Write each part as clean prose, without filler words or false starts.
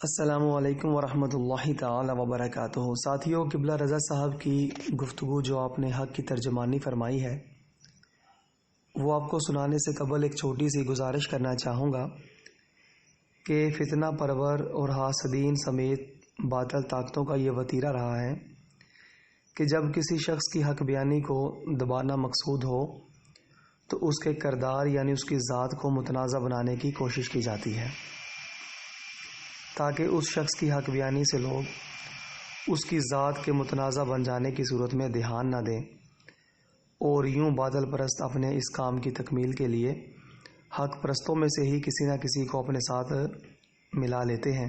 السلام علیکم ورحمۃ اللہ تعالی وبرکاتہ۔ ساتھیوں، قبلہ رضا صاحب کی گفتگو جو آپ نے حق کی ترجمانی فرمائی ہے وہ آپ کو سنانے سے قبل ایک چھوٹی سی گزارش کرنا چاہوں گا کہ فتنہ پرور اور حاسدین سمیت باطل طاقتوں کا یہ وتیرہ رہا ہے کہ جب کسی شخص کی حق بیانی کو دبانا مقصود ہو تو اس کے کردار یعنی اس کی ذات کو متنازع بنانے کی کوشش کی جاتی ہے تاکہ اس شخص کی حق بیانی سے لوگ اس کی ذات کے متنازع بن جانے کی صورت میں دھیان نہ دیں اور یوں باطل پرست اپنے اس کام کی تکمیل کے لیے حق پرستوں میں سے ہی کسی نہ کسی کو اپنے ساتھ ملا لیتے ہیں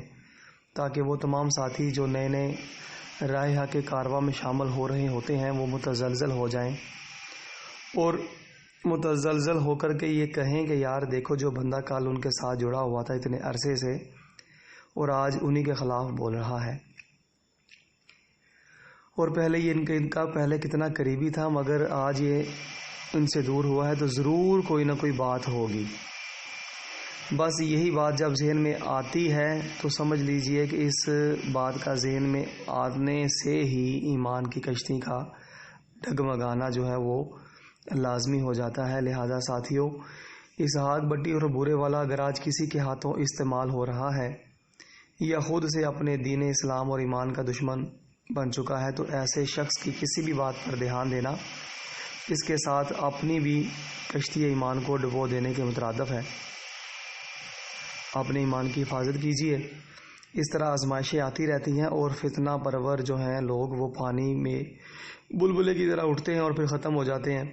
تاکہ وہ تمام ساتھی جو نئے نئے راہ حق کے کارواں میں شامل ہو رہے ہوتے ہیں وہ متزلزل ہو جائیں اور متزلزل ہو کر کے یہ کہیں کہ یار دیکھو جو بندہ کل ان کے ساتھ جڑا ہوا تھا اتنے عرصے سے اور آج انہی کے خلاف بول رہا ہے، اور پہلے یہ ان کا پہلے کتنا قریبی تھا مگر آج یہ ان سے دور ہوا ہے تو ضرور کوئی نہ کوئی بات ہوگی۔ بس یہی بات جب ذہن میں آتی ہے تو سمجھ لیجئے کہ اس بات کا ذہن میں آنے سے ہی ایمان کی کشتی کا ڈگمگانا جو ہے وہ لازمی ہو جاتا ہے۔ لہذا ساتھیوں، اس آگ بٹی اور بورے والا اگر آج کسی کے ہاتھوں استعمال ہو رہا ہے یا خود سے اپنے دین اسلام اور ایمان کا دشمن بن چکا ہے تو ایسے شخص کی کسی بھی بات پر دھیان دینا اس کے ساتھ اپنی بھی کشتی ایمان کو ڈبو دینے کے مترادف ہے۔ اپنے ایمان کی حفاظت کیجیے، اس طرح آزمائشیں آتی رہتی ہیں اور فتنہ پرور جو ہیں لوگ وہ پانی میں بلبلے کی طرح اٹھتے ہیں اور پھر ختم ہو جاتے ہیں۔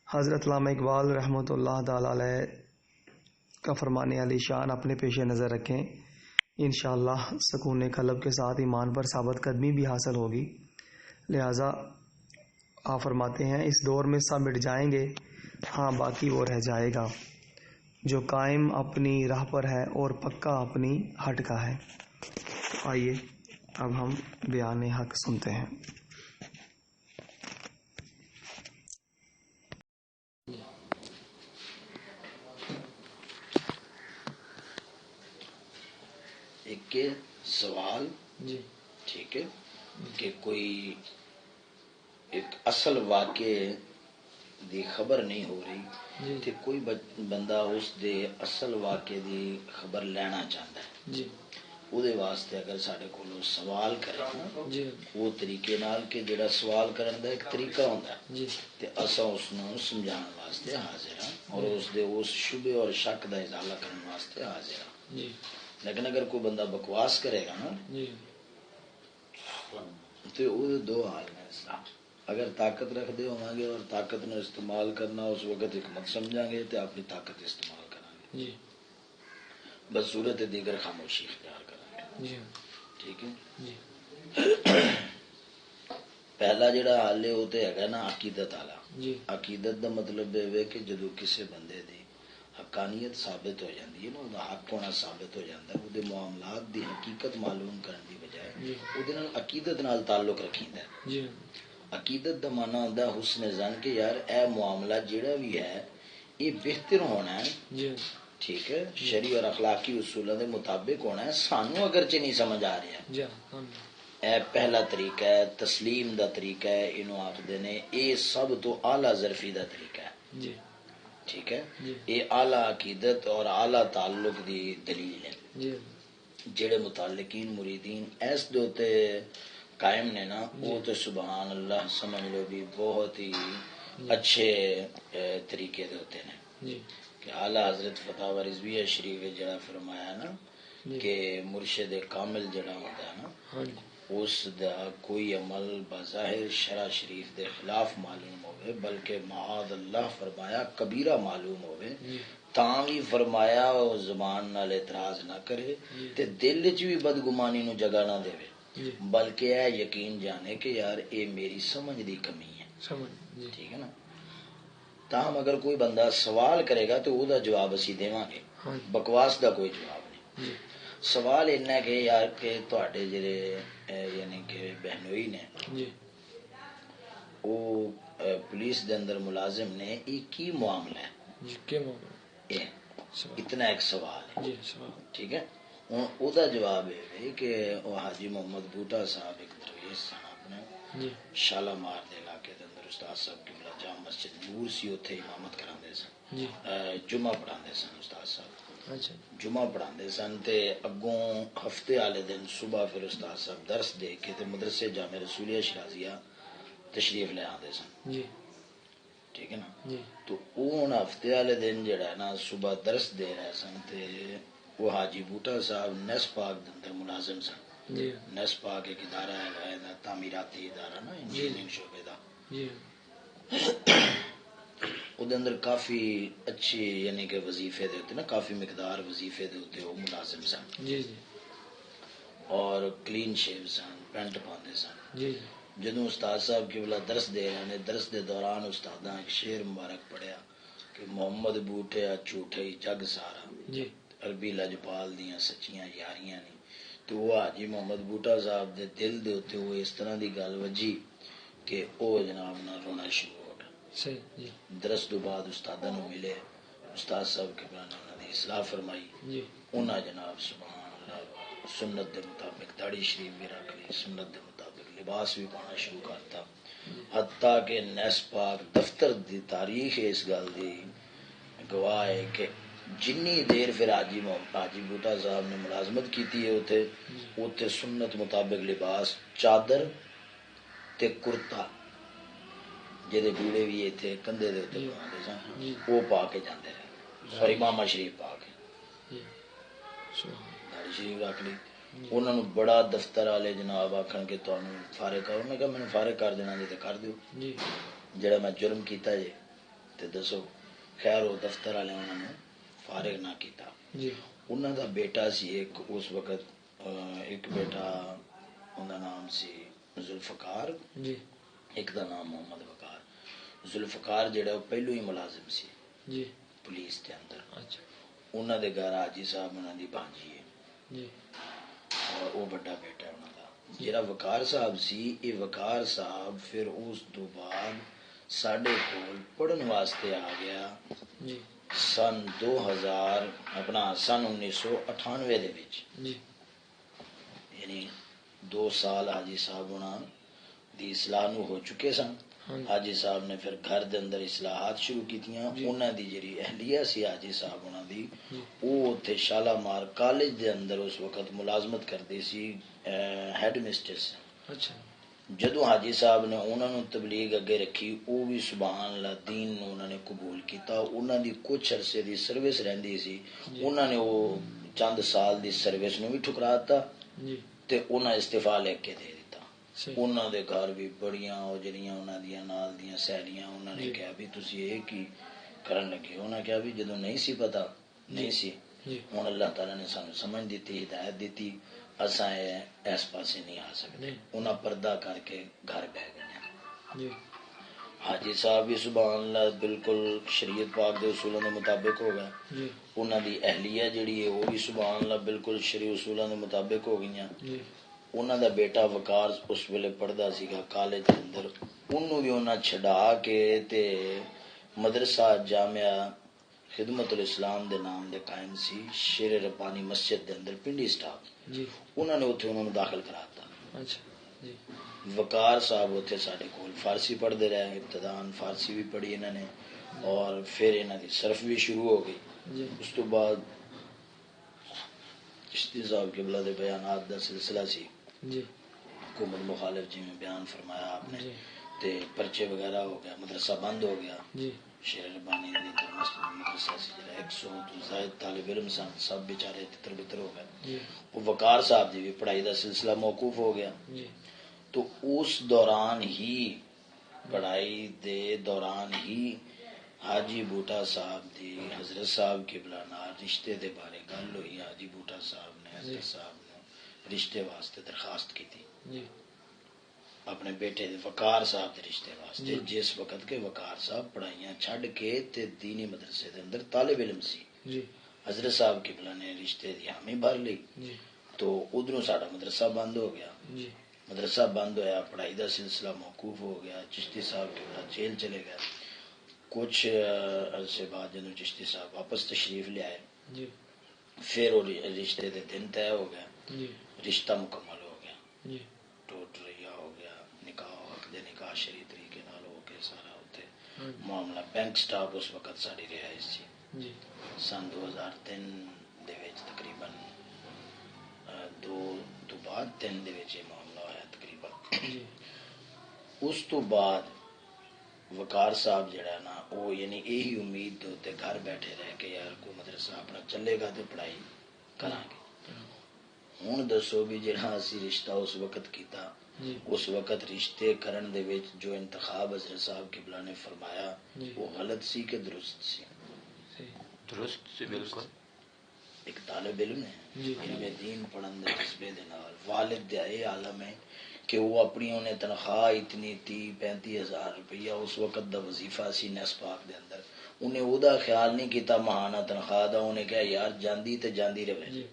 حضرت علامہ اقبال رحمۃ اللہ تعالی علیہ کا فرمان علی شان اپنے پیش نظر رکھیں، انشاءاللہ سکون قلب کے ساتھ ایمان پر ثابت قدمی بھی حاصل ہوگی۔ لہٰذا آپ فرماتے ہیں اس دور میں سب مٹ جائیں گے، ہاں باقی وہ رہ جائے گا جو قائم اپنی راہ پر ہے اور پکا اپنی ہٹ کا ہے۔ آئیے اب ہم بیان حق سنتے ہیں۔ ایک سوال جی ٹھیک ہے کہ کوئی ایک اصل واقعے دی خبر نہیں ہو رہی تے کوئی بندہ اس دے اصل واقعے دی خبر لینا چاہتا ہے جی اودے واسطے اگر ساڈے کولوں سوال کرے نا جی وہ طریقے نال کہ جڑا سوال کرن دا ایک طریقہ ہوندا ہے جی تے اساں اس نوں سمجھان واسطے حاضر ہاں اور اس دے اس شبے اور شک دا ازالہ کرن واسطے حاضر ہاں جی۔ لیکن اگر کوئی بندہ بکواس کرے گا نا جی تو وہ دو حال میں اگر طاقت رکھ دے ہوں گے اور طاقت نو استعمال کرنا اس وقت حکمت سمجھا گے تو اپنی طاقت استعمال کریں گے جی بس صورت دیگر خاموشی اختیار کریں گے جی ٹھیک ہے جی۔ پہلا جڑا حال ہے وہ تو ہے نا عقیدت والا جی۔ عقیدت دا مطلب یہ کہ جدو کسی بندے دی حقانیت ثابت ہو جاتی ہے نا وہ حق ہونا ثابت ہو جاتا ہے وہ معاملات دی حقیقت معلوم کرنے دی بجائے وہ عقیدت نال تعلق رکھیندا ہے جی۔ عقیدت دا معنی ہوندا ہے حسن ظن کہ یار اے معاملہ جڑا بھی ہے یہ بہتر ہونا ہے جی ٹھیک ہے شرعی اور اخلاقی اصولوں دے مطابق ہونا ہے سانو اگرچہ نہیں سمجھ آ رہا جی اے پہلا طریقہ ہے تسلیم دا طریقہ ہے انہوں آخدے نے اے سب تو اعلیٰ ظرفی دا طریقہ ہے جی ٹھیک ہے یہ اعلیٰ عقیدت اور اعلیٰ تعلق دی دلیل ہے جی جڑے متعلقین مریدین ایس دوتے قائم نے نا وہ تو سبحان اللہ سمجھ لو بھی بہت ہی اچھے طریقے دے ہوتے ہیں کہ اعلیٰ حضرت فتاوی رضویہ شریف جڑا فرمایا نا کہ مرشد کامل جڑا ہوتا ہے نا اس دا کوئی عمل بظاہر شرع شریف دے خلاف معلوم ہوئے بلکہ معاذ اللہ فرمایا کبیرہ معلوم ہوئے تاں بھی فرمایا وہ زبان نال اعتراض نہ کرے تے دل وچ بھی بدگمانی نو جگہ نہ دے بلکہ اے یقین جانے کہ یار اے میری سمجھ دی کمی ہے ٹھیک ہے نا۔ تاہم اگر کوئی بندہ سوال کرے گا تو او دا جواب اسی دیواں گے بکواس دا کوئی جواب نہیں۔ سوال اتنا کہ یار کہ تواڈے جڑے یعنی کہ بہنوئی نے وہ پولیس دے اندر ملازم نے یہ کی معاملہ ہے اتنا ایک سوال ہے ٹھیک ہے ہوں وہ جواب یہ کہ وہ حاجی محمد بوٹا صاحب ایک درویش سن اپنے جی شالامار دے علاقے دے اندر استاد صاحب قبلہ جامع مسجد نور سی اتھے امامت کراندے سن جی جمعہ پڑھاندے سن استاد صاحب اچھا جمعہ پڑھاندے سن تے اگوں ہفتے والے دن صبح پھر استاد صاحب درس دے کے تے مدرسے جامع رسولیہ شرازیہ تشریف لے آندے سن جی ٹھیک ہے نا جی تو ہوں ہفتے والے دن جڑا ہے نا صبح درس دے رہے سن تے وہ حاجی بوٹا صاحب نیس پاک دے اندر ملازم سن جی نیس پاک ایک ادارہ ہے تعمیراتی ادارہ نا انجینئرنگ شعبے دا جی وہ اندر کافی اچھی یعنی کہ وظیفے دے ہوتے نا کافی مقدار وظیفے دے ہوتے وہ ملازم سن جی جی اور کلین شیو سن پینٹ پاندے سن جی جدوں استاد صاحب کی بلا درس دے رہے ہیں درس دے دوران استاداں ایک شعر مبارک پڑھیا کہ محمد بوٹیا جھوٹے جگ سارا جی عربی لجپال دیاں سچیاں یاریاں نہیں تو وہ حاجی محمد بوٹا صاحب دے دل دے ہوتے وہ اس طرح دی گل وجی کہ او جناب نہ رونا شروع ہو گیا صحیح جی درس تو بعد استاداں نو ملے استاد صاحب کے نے انہاں دی اصلاح فرمائی جی انہاں جناب سبحان اللہ سنت دے مطابق داڑھی شریف بھی رکھ لی سنت دے مطابق لباس بھی پانا شروع کرتا حتیٰ کہ نیس پاک دفتر دی تاریخ اس گل دی گواہ ہے کہ جنی دیر پھر حاجی بوٹا صاحب نے ملازمت کیتی ہے اتنے سنت مطابق لباس چادر تے کرتا جہے بیڑے بھی اتنے کندھے دے اتنے پاندے سن وہ پا کے جاندے رہے سوری ماما شریف پا کے داڑھی شریف رکھ لی انہوں نے بڑا دفتر والے جناب آخر کہ تمہیں فارغ کرو میں کہا میں فارغ کر دینا جی تو کر دیو جڑا میں جرم کیتا جی تو دسو خیر وہ دفتر والے انہوں نے فارغ نہ کیتا انہوں دا بیٹا سی ایک اس وقت ایک بیٹا انہوں نام سی ذوالفقار ایک دا نام محمد وقار ذوالفقار جڑا وہ پہلو ہی ملازم سی پولیس کے اندر انہوں دے گھر حاجی صاحب انہوں دی بانجی ہے اور وہ بڑا بیٹا ہے انہوں دا جڑا وقار صاحب سی یہ وقار صاحب پھر اس دو بعد ساڈے کول پڑھن واسطے آ گیا سن 2000 اپنا سن 1998 دے وچ یعنی 2 سال حاجی صاحب انہاں دی اصلاح نو ہو چکے سن حاجی صاحب نے پھر گھر دے اندر اصلاحات شروع کیتیاں انہاں دی جڑی اہلیہ سی حاجی صاحب انہاں دی او تے شالامار کالج دے اندر اس وقت ملازمت کردی سی ہیڈ مسٹریس جدو حاجی صاحب نے انہوں نے تبلیغ اگے رکھی وہ بھی سبحان اللہ دین نو انہوں نے قبول کیتا انہوں دی کچھ عرصے دی سروس رہندی سی انہوں نے وہ چند سال دی سروس نو بھی ٹھکراتا تے انہوں استعفیٰ لے کے دے دیتا انہوں دے گھر بھی بڑیاں او جڑیاں انہوں دیاں نال دیاں سہیلیاں انہوں نے کہا بھی تسی یہ کی کرن لگے انہوں نے کہا بھی جدو نہیں سی پتا نہیں سی ہوں اللہ تعالیٰ نے سانو سمجھ دیتی ہدایت دیتی اساں اس پاسے نہیں آ سکتے انہاں پردہ کر کے گھر بہ گئے حاجی صاحب بھی سبحان اللہ بالکل شریعت پاک دے اصولوں دے مطابق ہو گئے انہاں دی اہلیہ جڑی ہے وہ بھی سبحان اللہ بالکل شریع اصولوں دے مطابق ہو گئیاں انہاں دا بیٹا وقار اس ویلے پڑھدا سیگا کالج دے اندر انہوں بھی انہاں چھڈا کے تے مدرسہ جامعہ خدمت الاسلام دے نام دے قائم سی شیر ربانی مسجد دے اندر پنڈی سٹاپ انہوں نے اتنے انہوں نے داخل کراتا وقار صاحب اتنے سارے کول فارسی پڑھتے رہے ابتدان فارسی بھی پڑھی انہوں نے اور پھر انہوں کی صرف بھی شروع ہو گئی اس تو بعد چشتی صاحب قبلہ دے بیانات دا سلسلہ سی حکومت مخالف جی میں بیان فرمایا آپ نے تے پرچے وغیرہ ہو گیا مدرسہ بند ہو گیا شیر ربانی دی مدرسہ سی جڑا 100 تو زائد طالب علم سن سب بیچارے تتر بتر ہو گئے وہ وقار صاحب دی بھی پڑھائی دا سلسلہ موقوف ہو گیا تو اس دوران ہی پڑھائی دے دوران ہی حاجی بوٹا صاحب دی حضرت صاحب قبلہ نال رشتے دے بارے گل ہوئی حاجی بوٹا صاحب نے حضرت صاحب نے رشتے واسطے درخواست کی تھی اپنے بیٹے دے وقار صاحب دے رشتے واسطے جس وقت کے وقار صاحب پڑھائیاں چھڈ کے تے دینی مدرسے دے اندر طالب علم سی حضرت صاحب قبلہ نے رشتے دی حامی بھر لی تو ادھروں ساڈا مدرسہ بند ہو گیا مدرسہ بند ہویا پڑھائی دا سلسلہ موقوف ہو گیا چشتی صاحب قبلہ جیل چلے گئے کچھ عرصے بعد جدوں چشتی صاحب واپس تشریف لے آئے پھر وہ رشتے دے دن طے ہو گیا، جی رشتہ مکمل ہو گیا، جی ٹوٹ ریا ہو گیا، نکاح حق دے نکاح شرعی طریقے نال ہو کے سارا ہوتے ہاں معاملہ بینک سٹاف اس وقت ساری رہائش سی جی سن 2003 دے وچ تقریباً 2 تو بعد 3 دے وچ یہ معاملہ ہوا تقریباً۔ جی اس تو بعد وقار صاحب جڑا ہے نا وہ یعنی یہی امید دے تے گھر بیٹھے رہ کے یار کوئی مدرسہ اپنا چلے گا تو پڑھائی کراں گے۔ ہن دسو بھی جڑا اسی رشتہ اس وقت کیتا، جی اس وقت رشتے کرن دے وچ جو انتخاب حضرت صاحب قبلہ نے فرمایا جی وہ غلط سی کہ درست سی؟ صحیح درست سے بالکل۔ ایک طالب علم ہے جی علم دین پڑھن دے جذبے دے نال والد دا یہ عالم ہے کہ وہ اپنی انہیں تنخواہ اتنی 30-35 ہزار روپیہ اس وقت دا وظیفہ سی نیس پاک دے اندر، انہیں او دا خیال نہیں کیتا ماہانہ تنخواہ دا، انہیں کہا یار جاندی تے جاندی رہے۔ جی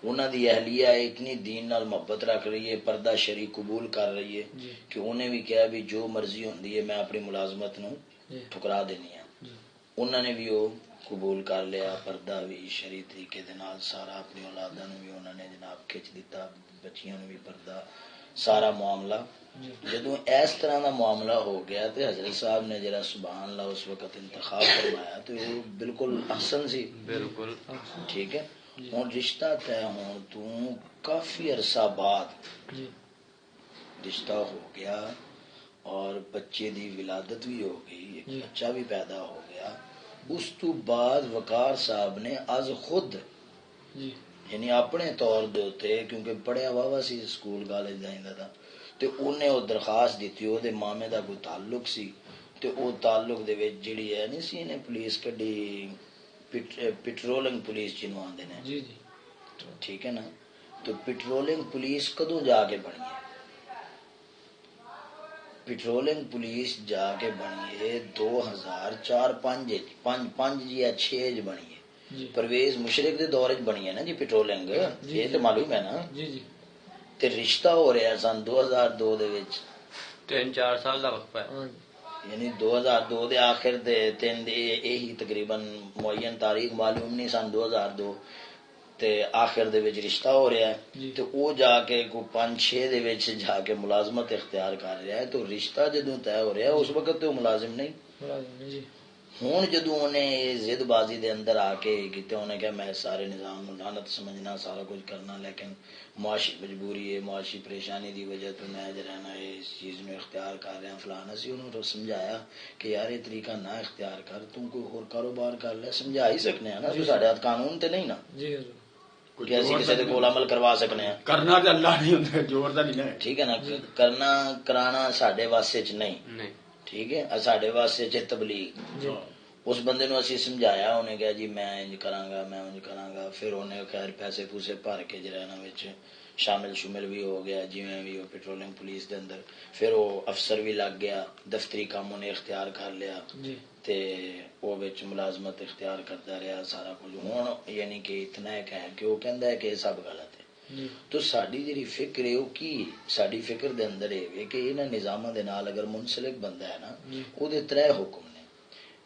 انہاں دی اہلیہ اتنی دین نال محبت رکھ رہی ہے، پردہ شرعی قبول کر رہی ہے جی کہ انہیں بھی کہا بھی جو مرضی ہوندی ہے میں اپنی ملازمت نو جی ٹھکرا دینی ہے۔ جی انہوں نے بھی وہ قبول کر لیا، پردہ بھی شرعی طریقے دے نال سارا، اپنی اولاداں نو بھی انہوں نے جناب کھچ دیتا، بچیاں نو بھی پردہ، سارا معاملہ۔ جی جدوں اس طرح دا معاملہ ہو گیا تو حضرت صاحب نے جرا سبحان اللہ اس وقت انتخاب فرمایا تو وہ بالکل احسن سی، بالکل ٹھیک ہے۔ جی ہوں رشتہ طے ہون تو کافی عرصہ بعد جی رشتہ ہو گیا اور بچے دی ولادت بھی ہو گئی، ایک جی بچہ بھی پیدا ہو گیا۔ اس تو بعد وقار صاحب نے از خود جی یعنی اپنے طور دے اوتے، کیونکہ پڑھیا واوا سی سکول کالج جائندا تھا، تے انہیں وہ درخواست دیتی، او دے مامے دا کوئی تعلق سی تے او تعلق دے وچ جڑی ہے نہیں سی نے پولیس کڈی پیٹرولنگ پولیس جنوں آندے نے، جی جی ٹھیک ہے نا۔ تو پیٹرولنگ پولیس کدوں جا کے بنی ہے؟ پیٹرولنگ پولیس جا کے بنی ہے 2004-5 یا 6 بنی ہے، جی پرویز مشرف دے دور چ بنی ہے نا جی پیٹرولنگ، جی یہ تو معلوم ہے نا۔ جی جی تے رشتہ ہو رہا سن 2002 دے وچ، 3-4 سال کا وقفہ ہے۔ ہاں یعنی 2002 دے آخر دے 3 دے یہی تقریباً معین تاریخ معلوم نہیں سن 2002 تے آخر دے وچ رشتہ ہو رہا ہے جی تے او جا کے کو 5-6 دے وچ جا کے ملازمت اختیار کر رہا ہے، تو رشتہ جدوں طے ہو رہا ہے اس وقت تو ملازم نہیں۔ ملازم جی ہوں جدوں انہیں ضد بازی دے اندر آ کے کیتے انہیں کہا میں سارے نظام نو لعنت سمجھنا، سارا کچھ کرنا، لیکن معاشی مجبوری ہے، معاشی پریشانی دی وجہ تو میں جڑا نا اس چیز نو اختیار کر رہا فلانا سی، انہوں نے سمجھایا کہ یار یہ طریقہ نہ اختیار کر، تم کوئی اور کاروبار کر لے، سمجھا ہی سکنے ہیں نا، تو ساڈے ہاتھ قانون تے نہیں نا جی حضور کہ اسی کسی دے کول عمل کروا سکنے ہیں، کرنا تے اللہ نہیں ہوندا، زور دا نہیں ہے۔ ٹھیک ہے نا، کرنا کرانا ساڈے واسطے چ نہیں، نہیں ٹھیک ہے، ساڈے واسطے چ تبلیغ۔ جی اس بندے نو اسی سمجھایا، انہیں کہا جی میں انج کراں گا، میں انج کراں گا، پھر انہیں خیر پیسے پوسے بھر کے جرائنا وچ شامل شمل بھی ہو گیا، جویں بھی وہ پیٹرولنگ پولیس دے اندر، پھر وہ افسر بھی لگ گیا، دفتری کام انہیں اختیار کر لیا جی تے وہ وچ ملازمت اختیار کرتا رہا سارا کچھ۔ ہوں یعنی کہ اتنا ایک ہے کہ وہ کہندا ہے کہ یہ سب غلط ہے۔ جی تو ساری جڑی فکر ہے وہ کی ساری فکر دے اندر ہے کہ انہاں نظاماں دے نال اگر منسلک بندہ ہے نا، جی او دے 3 حکم نے،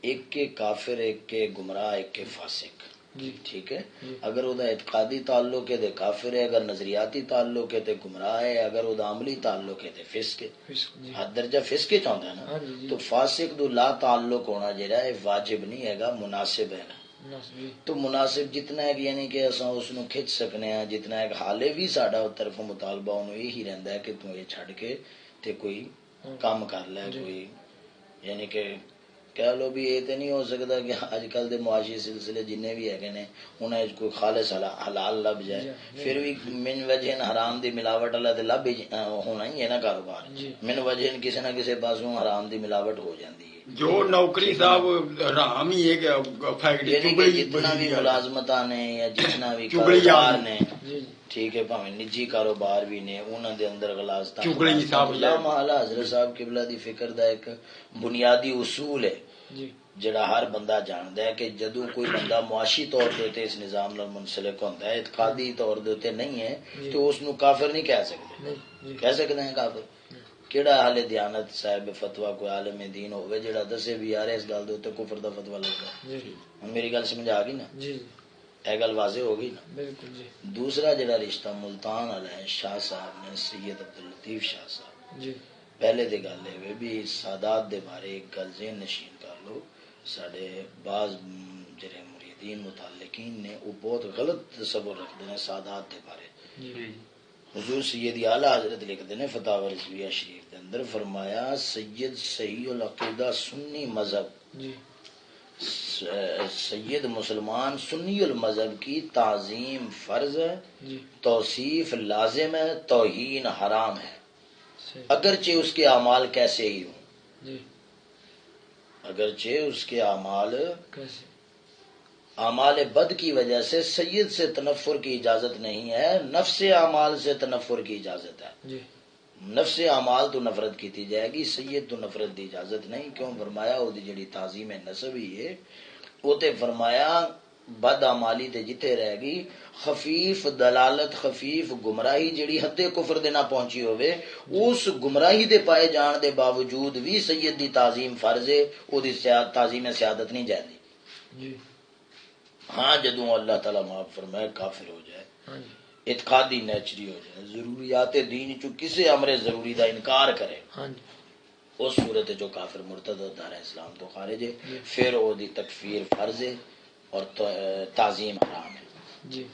ایک کے کافر، ایک کے گمراہ، ایک کے فاسق، جی ٹھیک ہے۔ جی اگر او دا اعتقادی تعلق ہے تے کافر ہے، اگر نظریاتی تعلق ہے تے گمراہ ہے، اگر او دا عملی تعلق ہے تے فسق ہے۔ فسق جی حد درجہ فسق ہی چاہتا ہے نا، ہاں جی جی تو فاسق دو لا تعلق ہونا جڑا ہے واجب نہیں ہے گا، مناسب ہے نا۔ مناسب جی تو مناسب جتنا ہے یعنی کہ اساں اس نو کھچ سکنے ہیں، جتنا ہے حالے بھی ساڈا طرف مطالبہ انہوں یہی رہندا ہے کہ تو یہ چھڈ کے تے کوئی کام کر لے، جی کوئی یعنی کہ کہہ لو بھی یہ تو نہیں ہو سکتا کہ اج کل دے معاشی سلسلے جنے بھی ہے نے انہاں وچ کوئی خالص حلال لب جائے، پھر بھی من وجہ حرام دی ملاوٹ والا تے لب ہونا ہی ہے نا کاروبار، جی من وجہ کسی نہ کسی پاسوں حرام دی ملاوٹ ہو جاندی ہے۔ جو نوکری صاحب حرام ہی ہے کہ فیکٹری یعنی کہ چگلی جتنا بھی ملازمتاں نے یا جتنا بھی چگلی کاروبار آدمی۔ نے، جی ٹھیک ہے، بھاویں نجی کاروبار بھی نے، انہاں دے اندر غلاظتاں چگلی صاحب لا محالہ حضرت صاحب قبلہ دی فکر دا ایک بنیادی اصول ہے جی جڑا ہر بندہ جاندا ہے کہ جدوں کوئی بندہ معاشی طور تے اس نظام نال منسلک ہوندا ہے، اعتقادی طور تے نہیں ہے، تو اس نو کافر نہیں کہہ سکتے۔ نہیں جی کہہ سکتے ہیں کافر؟ کیڑا اہل دیانت صاحب فتویٰ کوئی عالم دین ہوئے جڑا دسے بھی یار اس گل دے اوتے کفر دا فتویٰ لگدا ہے؟ جی میری گل سمجھ آ گئی نا؟ جی یہ گل واضح ہو گئی نا. بالکل جی دوسرا جڑا رشتہ ملتان والا ہے شاہ صاحب نے سید عبداللطیف شاہ صاحب. جی پہلے دی گل ہے بھی سادات دے بارے ایک گل ذہن نشین کر لو. ساڈے بعض جڑے مریدین متعلقین نے وہ بہت غلط تصور رکھتے ہیں سادات دے بارے. جی حضور سید اعلی حضرت لکھتے ہیں فتاوی رضویہ شریف کے اندر فرمایا سید صحیح العقیدہ سنی مذہب جی سید مسلمان سنی المذہب کی تعظیم فرض ہے جی توصیف لازم ہے توہین حرام ہے صحیح اگرچہ اس کے اعمال کیسے ہی ہوں. جی اگرچہ اس کے اعمال کیسے اعمال بد کی وجہ سے سید سے تنفر کی اجازت نہیں ہے نفس اعمال سے تنفر کی اجازت ہے. جی نفس اعمال تو نفرت کی جائے گی سید تو نفرت دی اجازت نہیں. کیوں فرمایا وہ جڑی تعظیم نسب ہی ہے وہ تے فرمایا بد اعمالی تے جتھے رہ گی خفیف دلالت خفیف گمراہی جڑی حد کفر دے نہ پہنچی ہوئے اس گمراہی دے پائے جان دے باوجود بھی سید دی تعظیم فرض ہے او دی تعظیم سیادت نہیں جائے. جی ہاں جدوں اللہ تعالی معاف فرمائے کافر ہو جائے ہاں جی اعتقادی نیچری ہو جائے ضروریات دین چو کسی امر ضروری دا انکار کرے ہاں جی اس صورت جو کافر مرتد دار اسلام تو خارج ہے پھر وہ دی تکفیر فرض ہے اور تعظیم حرام ہے. جی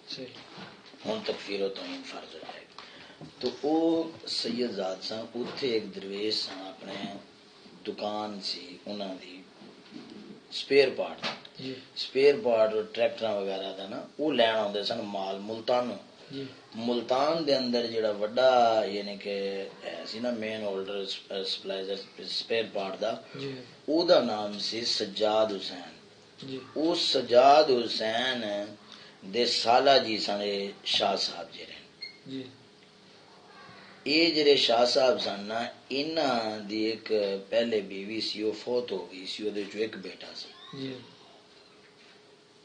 صحیح ہوں تکفیر و توہین فرض ہو جائے گی. تو او سید زاد سن اتھے ایک درویش سن اپنے دکان سی انہاں دی سپیئر پارٹ جی سپیئر پارٹ ٹریکٹر وغیرہ دا نا وہ لین آتے سن مال ملتانوں. جی ملتان دے اندر جڑا وڈا یعنی کہ سی نا مین ہولڈر سپلائزر سپیئر پارٹ دا جی او دا نام سی سجاد حسین. جی او سجاد حسین دے سالہ جی سن شاہ صاحب جڑے جی یہ جڑے شاہ صاحب سن نا انہاں دی ایک پہلے بیوی سی وہ فوت ہو گئی سی وہ ایک بیٹا سی. جی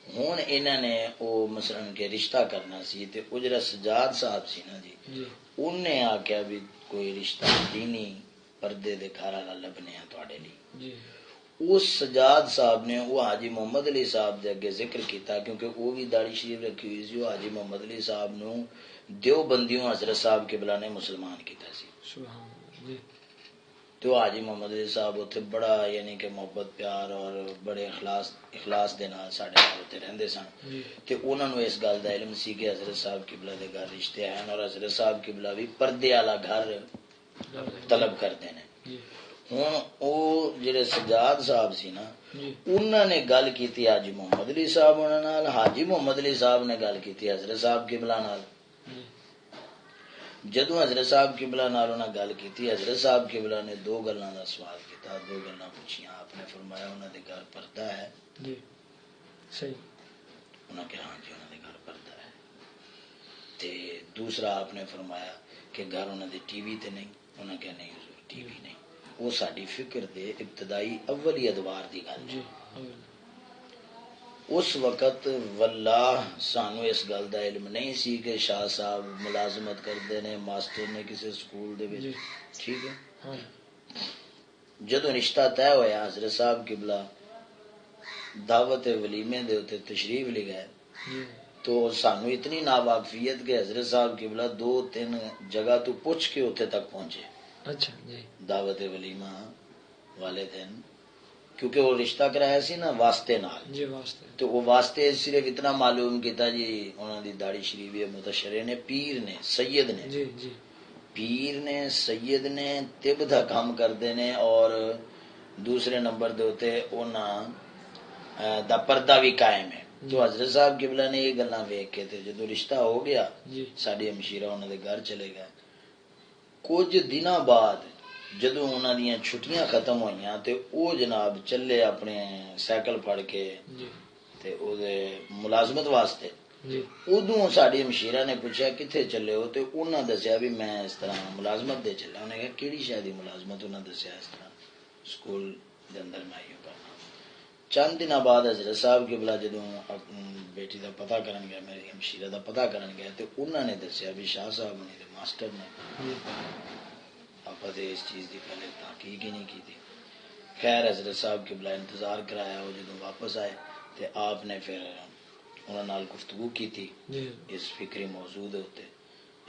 ہوں انہوں نے وہ مثلاً کہ رشتہ کرنا سی تے وہ جڑا سجاد صاحب سی نا جی جی انہیں آخیا بھی کوئی رشتہ دینی پردے دے گھر والا لبنے ہیں تواڈے لیے. جی اس سجاد صاحب نے وہ حاجی محمد علی صاحب دے اگے ذکر کیتا کیونکہ وہ بھی داڑھی شریف رکھی ہوئی سی. وہ حاجی محمد علی صاحب نو دیوبندیوں حضرت صاحب قبلہ نے مسلمان کیتا سی. سبحان اللہ. جی تو حاجی محمد علی صاحب اتنے بڑا یعنی کہ محبت پیار اور بڑے اخلاص دے نال ساڈے نال اتنے رہندے سن. جی تے انہاں نو اس گل دا علم سی کہ حضرت صاحب قبلہ دے گھر رشتے ہیں اور حضرت صاحب قبلہ بھی پردے والا گھر طلب کرتے ہیں. جی ہوں او جڑے سجاد صاحب سی نا جی انہوں نے گل کیتی حاجی محمد علی صاحب انہاں نال حاجی محمد علی صاحب نے گل کیتی حضرت صاحب قبلہ نال. جی جدوں حضرت صاحب قبلہ نال انہاں گل کیتی حضرت صاحب قبلہ نے دو گلاں دا سوال کیتا دو گلاں پوچھیاں. آپ نے فرمایا انہاں دے گھر پردہ ہے. جی صحیح انہاں کہ ہاں جی انہاں دے گھر پردہ ہے. تے دوسرا آپ نے فرمایا کہ گھر انہاں دے ٹی وی تے نہیں. انہاں کہ نہیں حضور ٹی وی نہیں. وہ ساری فکر دے ابتدائی اولی ادوار دی گل ہے. جی اس وقت واللہ سانو اس گل دا علم نہیں سی کہ شاہ صاحب ملازمت کرتے نے ماسٹر نے کسی سکول دے وچ. جی ٹھیک ہے. ہاں جدو رشتہ طے ہویا حضرت صاحب قبلہ دعوت ولیمے دے اتنے تشریف لے گئے جی تو سانو اتنی ناواقفیت کہ حضرت صاحب قبلہ دو تین جگہ تو پوچھ کے اتنے تک پہنچے اچھا جی دعوت ولیمہ والے دن کیونکہ وہ رشتہ کرایا سی نا واسطے نال. جی واسطے تو وہ واسطے صرف اتنا معلوم کیتا جی انہوں دی داڑھی شریف متشرع نے پیر نے سید نے جی جی پیر نے سید نے طب دا کام کرتے نے اور دوسرے نمبر دے ہوتے انہاں دا پردہ بھی قائم ہے. تو حضرت صاحب قبلہ نے یہ گلاں ویکھ کے تے جدوں رشتہ ہو گیا جی ساڈی ہمشیرہ انہاں دے گھر چلے گئے. کچھ دنوں بعد جدوں انہاں دیاں چھٹیاں ختم ہوئیاں تے او جناب چلے اپنے سائیکل پھڑ کے جی تے او دے ملازمت واسطے. جی ادوں ساڈی ہمشیرہ نے پوچھا کتنے چلے ہو تے انہاں دسیا بھی میں اس طرح ملازمت دے چلا. انہیں کہا کیڑی شے دی ملازمت. انہاں دسیا اس طرح سکول دے اندر میں ایو کرنا. چند دن بعد حضرت صاحب قبلہ جدوں بیٹی دا پتہ کرن گیا میری ہمشیرہ دا پتہ کرن گیا تے انہاں نے دسیا بھی شاہ صاحب نے تے ماسٹر نے. آپ تے اس چیز دی پہلے تحقیق ہی نہیں کی تھی. خیر حضرت صاحب قبلہ انتظار کرایا. وہ جدوں واپس آئے تے آپ نے پھر انہوں نال گفتگو کی تھی جی اس فکری موضوع دے ہوتے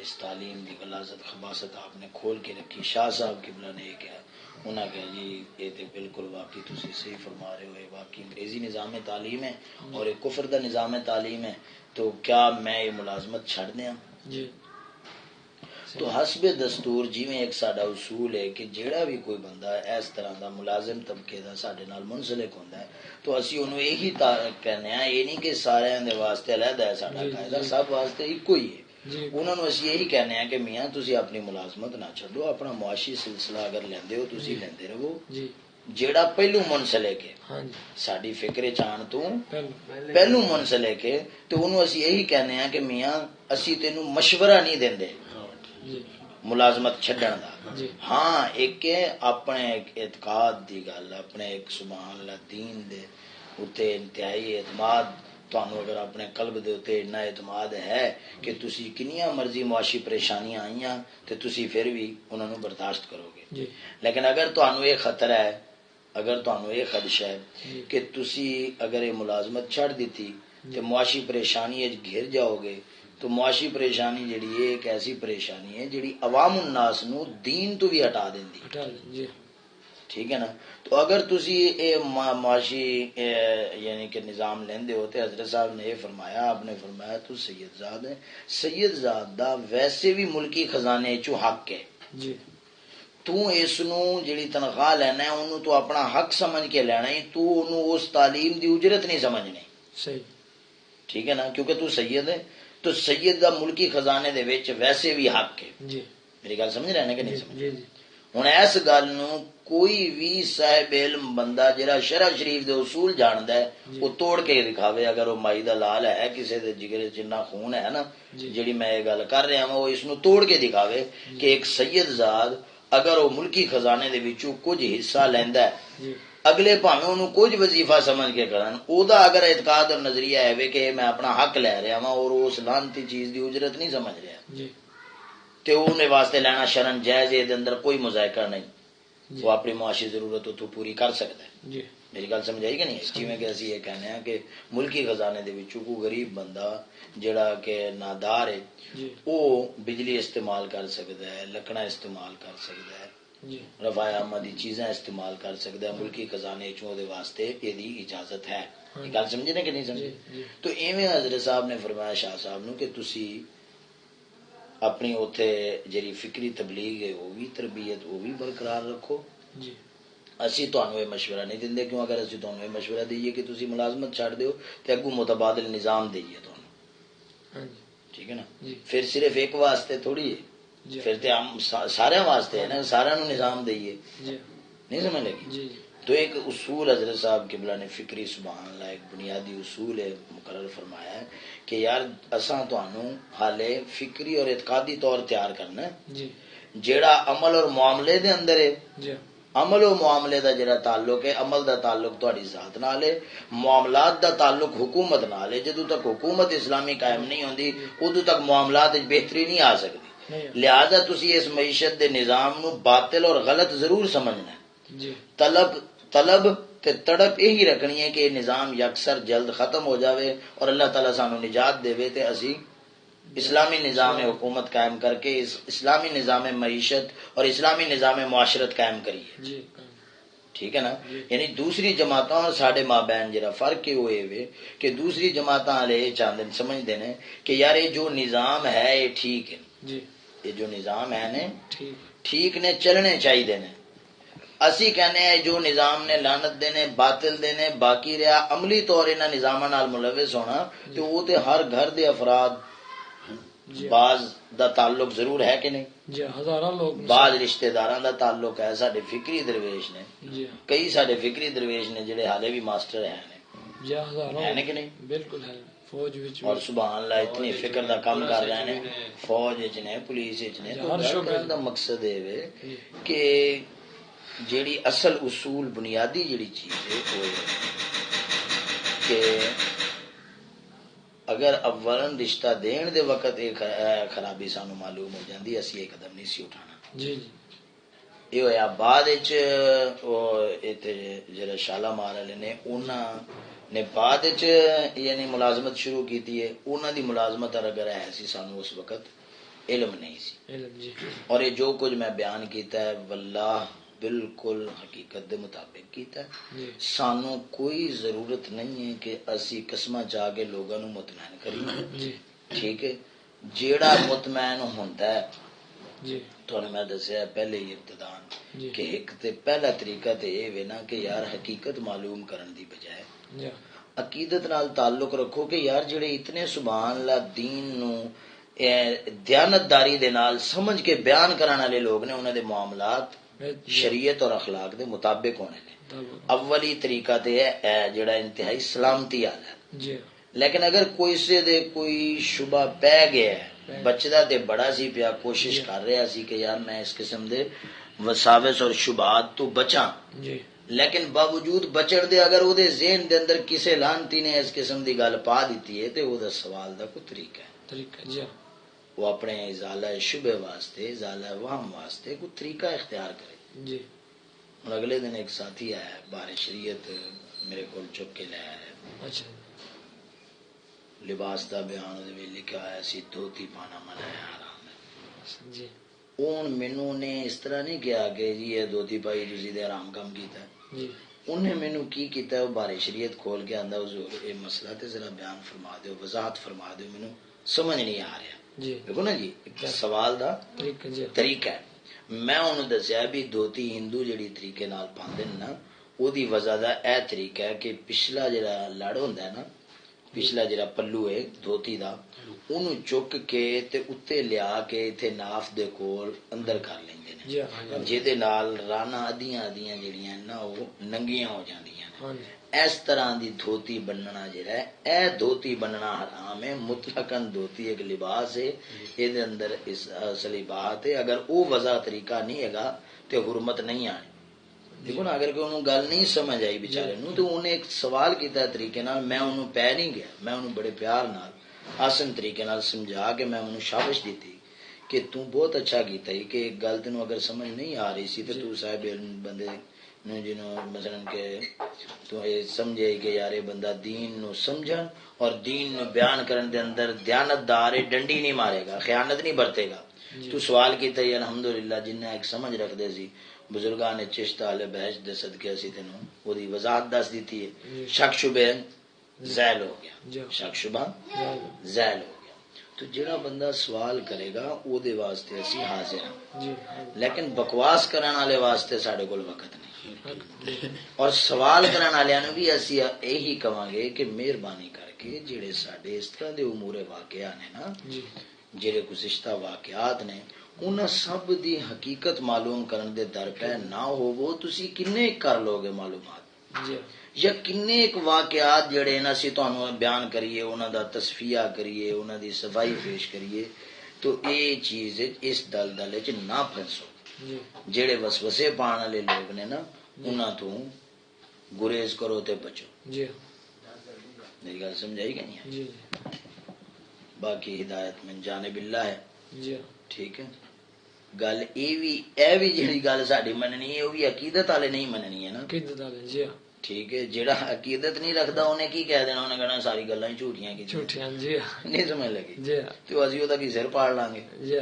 اس تعلیم دی غلاظت خباست آپ نے کھول کے رکھی. شاہ صاحب قبلہ نے یہ کہا انہوں نے کہا جی یہ تو بالکل واقعی تسی صحیح فرما رہے ہو, واقعی انگریزی نظام تعلیم ہے اور ایک کفر دا نظام تعلیم ہے, تو کیا میں یہ ملازمت چھڑ دیا؟ جی تو حسب دستور جی میں ایک ساڈا اصول ہے کہ جیڑا بھی کوئی بندہ اس طرح دا ملازم طبقے دا ساڈے نال منسلک ہوندا ہے تو اسی انہوں یہی کہنے ہیں, یہ نہیں کہ سارے دے واسطے علیحدہ ہے ساڈا قاعدہ, سب واسطے ایکو ہی ہے. انہوں نے اسی یہی کہنے ہیں کہ میاں تسی اپنی ملازمت نہ چھڈو, اپنا معاشی سلسلہ اگر لیندے ہو تسی لیندے رہو. جیڑا پہلو منسلک ہے ساڈی فکر چان تو پہلو منسلک ہے تو انہوں اسی یہی کہنے ہیں کہ میاں اسی تینوں مشورہ نہیں دیندے ملازمت چھڈن دا. ہاں ایک اپنے اعتقاد دی گل, اپنے ایک سبحان اللہ دین دے اتے انتہائی اعتماد, تانوں اگر اپنے قلب دے اتے اتنا اعتماد ہے کہ تسی کنیاں مرضی معاشی پریشانیاں آئیاں تے تسی پھر بھی انہاں نوں برداشت کرو گے. لیکن اگر تانوں یہ خطرہ ہے, اگر تانوں یہ خدشہ ہے کہ تسی اگر یہ ملازمت چھڑ دیتی تے معاشی پریشانی گھر جاؤ گے, تو معاشی پریشانی جڑی ہے ایک ایسی پریشانی ہے جڑی عوام الناس نو دین تو بھی ہٹا دیندی. ٹھیک ہے نا. تو اگر تسی اے معاشی یعنی کہ نظام لیندے ہو تے حضرت صاحب نے یہ فرمایا, آپ نے فرمایا تو سید زاد ہے, سید زاد دا ویسے بھی ملکی خزانے چو حق ہے, تو اس نو جڑی تنخواہ لینا ہے انہوں تو اپنا حق سمجھ کے لینا ہے, تو انہوں اس تعلیم دی اجرت نہیں سمجھنی. صحیح ٹھیک ہے نا, کیونکہ تو سید ہے تو سید دا ملکی خزانے دے وچ ویسے بھی حق ہے. میری گل سمجھ رہے ہیں کہ نہیں سمجھ؟ ہن اس گل نو کوئی بھی صاحب علم بندہ جڑا شرع شریف دے اصول جاندا ہے وہ توڑ کے دکھاوے. اگر وہ مائی دا لال ہے کسی دے جگر جنہ خون ہے نا, جڑی میں یہ گل کر رہا ہوں وہ اس نو توڑ کے دکھاوے کہ ایک سید زاد اگر وہ ملکی خزانے دے وچوں کچھ حصہ لیندا ہے, اگلے بھاویں انہوں کچھ وظیفہ سمجھ کے کرن, او دا اگر اعتقاد اور نظریہ ہے کہ میں اپنا حق لے رہا ہوں اور اس لانتی چیز دی اجرت نہیں سمجھ رہا تے اونے واسطے لینا شرن جائز ہے, دے اندر کوئی مذائقہ نہیں, وہ اپنی معاشی ضرورت تو پوری کر سکتا ہے. میری گل سمجھ آئی کہ نہیں؟ جی میں کہ اسی یہ کہنے ہیں کہ ملکی خزانے دے وچوں کوئی غریب بندہ جڑا کہ نادار ہے وہ بجلی استعمال کر سکتا ہے, لکڑا استعمال کر سکتا ہے, رفاع عامہ دی چیزاں استعمال کر سکتا ہے, ملکی خزانے چوں دے واسطے یہ دی اجازت ہے. یہ گل سمجھے نا کہ نہیں سمجھے؟ تو ایویں حضرت صاحب نے فرمایا شاہ صاحب نو کہ تسی اپنی اوتھے جڑی فکری تبلیغ ہے وہ بھی تربیت وہ بھی برقرار رکھو. اسی تانوں یہ مشورہ نہیں دیندے, کیوں اگر اسی تانوں یہ مشورہ دئیے کہ تسی ملازمت چھڑ دیو تے اگوں متبادل نظام دئیے تانوں. ٹھیک ہے نا, پھر صرف ایک واسطے تھوڑی ہے, پھر تے ہم سارے واسطے ہے نا, سارے نوں نظام دئیے. نہیں سمجھ لگی؟ تو ایک اصول حضرت صاحب قبلہ نے فکری سبحان اللہ ایک بنیادی اصول ہے مقرر فرمایا ہے کہ یار اساں تانوں حالے فکری اور اعتقادی طور تیار کرنا ہے, جیڑا عمل اور معاملے دے اندر ہے, عمل و معاملے دا جڑا تعلق ہے, عمل دا تعلق تہاڈی ذات نال ہے, معاملات دا تعلق حکومت نال ہے. جدوں تک حکومت اسلامی قائم نہیں ہوندی ادوں تک معاملات وچ بہتری نہیں آ سکتی. لہذا تسی اس معیشت دے نظام نو باطل اور غلط ضرور سمجھنا ہے. طلب تے تڑپ یہی رکھنی ہے کہ یہ نظام یکسر جلد ختم ہو جاوے اور اللہ تعالیٰ سانو نجات دے تے اسی اسلامی نظام حکومت قائم کر کے اسلامی نظام معیشت اور اسلامی نظام معاشرت قائم کریے. ٹھیک ہے نا. یعنی دوسری جماعتوں اور ساڈے مابین جڑا فرق ہے وہ یہ کہ دوسری جماعتاں والے یہ چاہتے سمجھتے ہیں کہ یار یہ جو نظام ہے یہ ٹھیک ہے, یہ جو نظام ہے نا ٹھیک نے چلنے چاہیے نے. اسی کہنے ہیں جو نظام نے لعنت دینے باطل دینے باقی رہا عملی طور انہاں نظاماں نال ملوث ہونا تے وہ تے ہر گھر دے افراد بعض دا تعلق ضرور ہے کہ نہیں, ہزاراں لوگ بعض رشتہ داراں دا تعلق ہے. ساڈے فکری درویش نے, کئی ساڈے فکری درویش نے جڑے حالے بھی ماسٹر ہیں کہ نہیں؟ بالکل ہے. فوج وچ اور سبحان اللہ اتنی فکر دا کام کر رہے ہیں, فوج وچ نے پولیس وچ نے. تو مقصد ہے کہ جیڑی اصل اصول بنیادی جیڑی چیز ہے وہ کہ اگر اولن رشتہ دین دے وقت ایک خرابی سانو معلوم ہو جاندی اسی ایک قدم نہیں سی اٹھانا. یہ ہویا بعد وچ او ایتھے جڑا شالامار والے نے انہاں نے بعد یعنی ملازمت شروع کی ہے انہوں دی ملازمت اگر ہے سی سانو اس وقت علم نہیں سی علم جی اور یہ جو کچھ میں بیان کیتا ہے واللہ بالکل حقیقت دے مطابق کیتا ہے جی سانو کوئی ضرورت نہیں ہے کہ اسی قسمہ چاہ کے لوگوں نو مطمئن کریے جی ٹھیک ہے جیڑا مطمئن ہوندا ہے جی تھوڑا میں دسیا پہلے ہی ابتدان جی کہ ایک تے پہلا طریقہ تے یہ وے نا کہ یار حقیقت معلوم کرن دی بجائے جی عقیدت نال تعلق رکھو کہ یار جڑے اتنے سبحان اللہ دین نو دیانتداری دے نال سمجھ کے بیان کرن والے لوگ نے انہاں دے معاملات شریعت اور اخلاق دے مطابق ہونے نے اولی طریقہ تے ہے جڑا انتہائی سلامتی والا ہے جی لیکن اگر کوئی سے دے کوئی شبہ پہ گیا ہے بچدا تے بڑا سی پیا کوشش کر رہا سی کہ یار میں اس قسم دے وساوس اور شبہات تو بچاں جی لیکن باوجود بچڑ دے اگر او دے ذہن دے اندر کسے لانتی نے اس قسم دی گل پا دیتی ہے تے او دا سوال دا کوئی طریقہ ہے طریقہ جی وہ اپنے ازالہ شبہ واسطے ازالہ وہم واسطے کوئی طریقہ اختیار کرے جی اور اگلے دن ایک ساتھی آیا بار شریعت میرے کول چک کے لے آیا اچھا لباس دا بیان دے وچ لکھا ہوا سی دھوتی پانا منع ہے حرام ہے جی اون مینوں نے اس طرح نہیں کیا کہ جی یہ دھوتی پائی تسی تے حرام کام کیتا ہے جی انہیں مینوں کی کیتا ہے وہ بار شریعت کھول کے آندا حضور یہ مسئلہ تے ذرا بیان فرما دیو وضاحت فرما دیو مینوں سمجھ نہیں آ رہا جی دیکھو نا جی ایک سوال دا طریقہ جی طریقہ ہے میں انہوں دسیا بھی دھوتی ہندو جڑی طریقے نال پاندے نا او دی وجہ دا اے طریقہ ہے کہ پچھلا جڑا لڑ ہوندا ہے نا پچھلا جڑا پلو ہے دھوتی دا اونوں چک کے تے اوتے لیا کے ایتھے ناف دے کول اندر کر لیندے نے جی جے نال رانا ادیاں ادیاں جڑیاں نا او ننگیاں ہو جاندیاں ہاں اس طرح دی دھوتی بننا جڑا ہے اے دھوتی بننا حرام ہے مطلقاً دھوتی ایک لباس ہے اے دے اندر اس اصلی بات ہے اگر او وضع طریقہ نہیں ہے گا تے حرمت نہیں آنی دیکھو نا اگر کوئی انہوں گل نہیں سمجھ آئی بیچارے نو تو انہیں ایک سوال کیتا ہے طریقے نال میں انہوں پہ نہیں گیا میں انہوں بڑے پیار نال آسن طریقے نال سمجھا کے میں انہوں شابش دیتی کہ تو بہت اچھا کیتا ہے کہ ایک گل تینوں اگر سمجھ نہیں آ رہی سی تو صاحب علم بندے جنہوں مثلا کہ تو یہ سمجھے کہ یار یہ بندہ دین نو سمجھن اور دین نو بیان کرن دے اندر دیانتدار ہے ڈنڈی نہیں مارے گا خیانت نہیں برتے گا تو سوال کیتا ہے الحمدللہ جنہیں ایک سمجھ رکھ دے سی بزرگان چشت اہل بہشت دے صدقے اسی تینوں وہ دی وضاحت دس دیتی ہے شک شبہ زائل ہو گیا شک شبہ زائل ہو گیا تو جڑا بندہ سوال کرے گا او دے واسطے اسی حاضر ہیں لیکن بکواس کرن والے واسطے ساڈے کول وقت نہیں اور سوال کرن والےاں نوں بھی اسی یہی کہاں گے کہ مہربانی کر کے جڑے ساڈے اس طرح دے امور واقعہ نے نا جڑے گزشتہ واقعات نے انہاں سب دی حقیقت معلوم کرن دے در پہ نہ ہوو تسی کنے کر لو گے معلومات یا کنے ایک واقعات جڑے نا سی تانوں بیان کریے انہاں دا تصفیہ کریے انہاں دی صفائی پیش کریے تو اے چیز اس دلدل وچ نہ پھنسو جڑے وسوسے پان والے لوگ نے نا انہاں تو گریز کرو تے بچو میری گل سمجھائی کہ نہیں باقی ہدایت من جانب اللہ ہے ٹھیک ہے گل اے بھی جڑی گل ساڈی مننی ہے او بھی عقیدت والے نہیں مننی ہے نا عقیدت والے ٹھیک ہے جڑا عقیدت نہیں رکھدا انہیں کی کہہ دینا انہیں کہنا ساری گلاں جھوٹیاں کی جھوٹیاں نہیں سمجھ لگی تو اسی او دا کی سر پاڑ لیں گے